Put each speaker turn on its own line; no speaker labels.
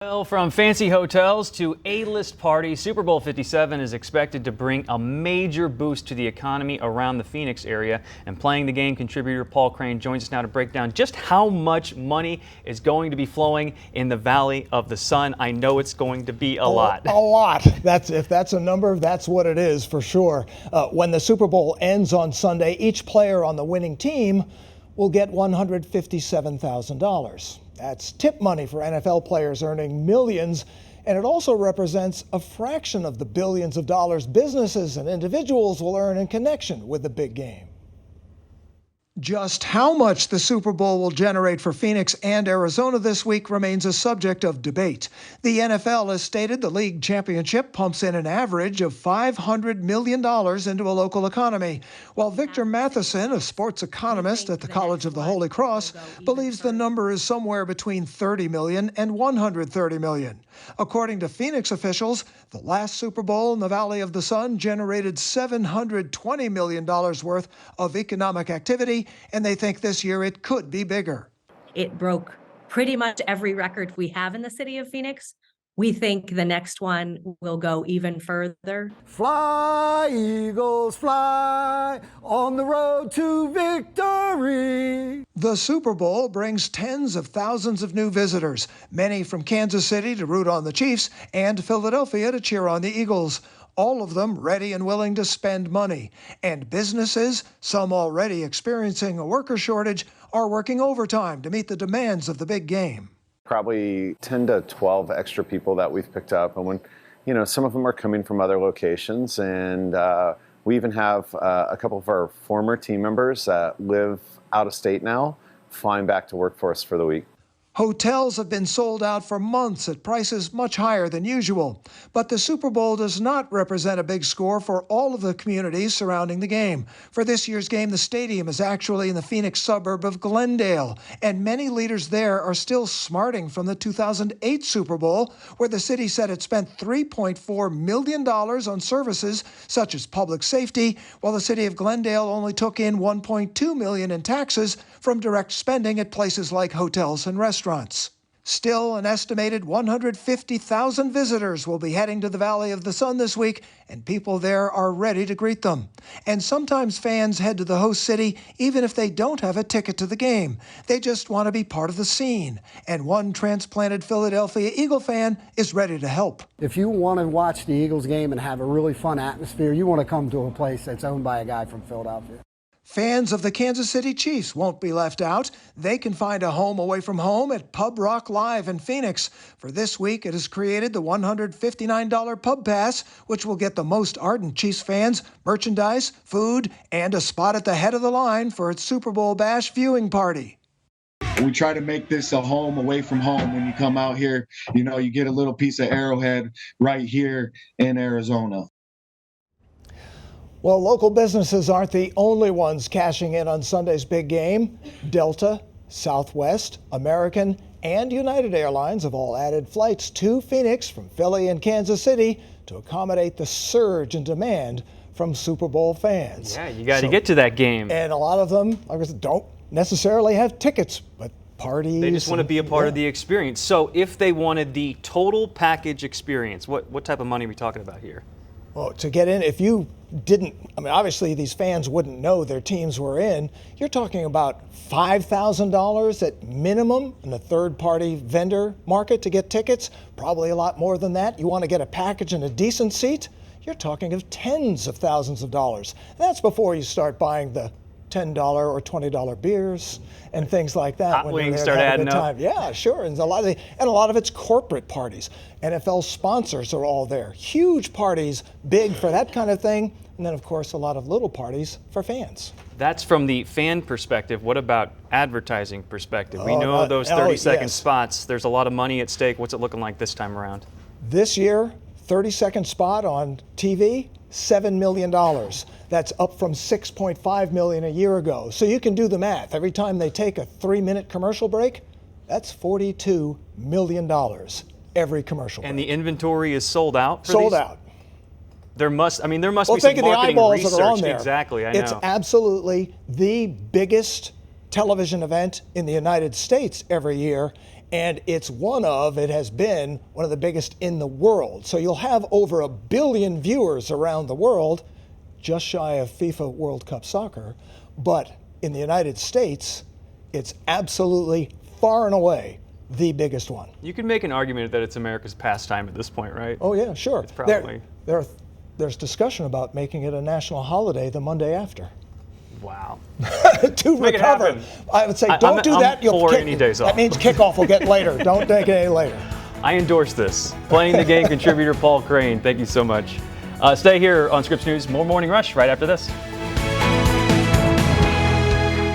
Well, from fancy hotels to A-list parties, Super Bowl 57 is expected to bring a major boost to the economy around the Phoenix area. And Playing the Game contributor Paul Crane joins us now to break down just how much money is going to be flowing in the Valley of the Sun. I know it's going to be a lot.
A lot. If that's a number, that's what it is for sure. When the Super Bowl ends on Sunday, each player on the winning team will get $157,000. That's tip money for NFL players earning millions, and it also represents a fraction of the billions of dollars businesses and individuals will earn in connection with the big game. Just how much the Super Bowl will generate for Phoenix and Arizona this week remains a subject of debate. The NFL has stated the league championship pumps in an average of $500 million into a local economy, while Victor Matheson, a sports economist at the College of the Holy Cross, believes the number is somewhere between $30 million and $130 million. According to Phoenix officials, the last Super Bowl in the Valley of the Sun generated $720 million worth of economic activity, and they think this year it could be bigger.
It broke pretty much every record we have in the city of Phoenix. We think the next one will go even further.
Fly, Eagles, fly on the road to victory.
The Super Bowl brings tens of thousands of new visitors, many from Kansas City to root on the Chiefs and Philadelphia to cheer on the Eagles. All of them ready and willing to spend money. And businesses, some already experiencing a worker shortage, are working overtime to meet the demands of the big game.
Probably 10 to 12 extra people that we've picked up. And when, some of them are coming from other locations. And we even have a couple of our former team members that live out of state now, flying back to work for us for the week.
Hotels have been sold out for months at prices much higher than usual. But the Super Bowl does not represent a big score for all of the communities surrounding the game. For this year's game, the stadium is actually in the Phoenix suburb of Glendale, and many leaders there are still smarting from the 2008 Super Bowl, where the city said it spent $3.4 million on services such as public safety, while the city of Glendale only took in $1.2 million in taxes from direct spending at places like hotels and restaurants. Still, an estimated 150,000 visitors will be heading to the Valley of the Sun this week, and people there are ready to greet them. And sometimes fans head to the host city even if they don't have a ticket to the game. They just want to be part of the scene. And one transplanted Philadelphia Eagle fan is ready to help.
If you want to watch the Eagles game and have a really fun atmosphere, you want to come to a place that's owned by a guy from Philadelphia.
Fans of the Kansas City Chiefs won't be left out. They can find a home away from home at Pub Rock Live in Phoenix. For this week, it has created the $159 Pub Pass, which will get the most ardent Chiefs fans merchandise, food, and a spot at the head of the line for its Super Bowl Bash viewing party.
We try to make this a home away from home. When you come out here, you get a little piece of Arrowhead right here in Arizona.
Well, local businesses aren't the only ones cashing in on Sunday's big game. Delta, Southwest, American, and United Airlines have all added flights to Phoenix from Philly and Kansas City to accommodate the surge in demand from Super Bowl fans.
Yeah, you got to get to that game.
And a lot of them, like I said, don't necessarily have tickets, but parties.
They just want to be a part of the experience. So if they wanted the total package experience, what type of money are we talking about here?
Well, to get in, if you didn't, obviously these fans wouldn't know their teams were in. You're talking about $5,000 at minimum in the third-party vendor market to get tickets. Probably a lot more than that. You want to get a package and a decent seat, you're talking of tens of thousands of dollars. That's before you start buying the $10 or $20 beers and things like that.
Hot wings start adding up.
Yeah, sure. And a lot of it's corporate parties. NFL sponsors are all there. Huge parties, big for that kind of thing. And then, of course, a lot of little parties for fans.
That's from the fan perspective. What about advertising perspective? We know those 30-second spots. There's a lot of money at stake. What's it looking like this time around?
This year, 30-second spot on TV, $7 million. That's up from $6.5 million a year ago. So you can do the math. Every time they take a 3-minute commercial break, that's $42 million every commercial break.
And the inventory is sold out for
Sold
these?
out.
There must be some
think of
marketing
the eyeballs
research.
that are on there.
Exactly, I know.
It's absolutely the biggest television event in the United States every year. And it has been one of the biggest in the world. So you'll have over 1 billion viewers around the world, just shy of FIFA World Cup soccer. But in the United States, it's absolutely far and away the biggest one.
You could make an argument that it's America's pastime at this point, right?
Oh yeah, sure.
It's probably.
There's discussion about making it a national holiday the Monday after.
Wow.
To
Make it
recover.
happen.
I would say, don't do that.
I'm for any days off.
That means kickoff will get later. Don't take it any later.
I endorse this. Playing the Game contributor Paul Crane, thank you so much. Stay here on Scripps News. More Morning Rush right after this.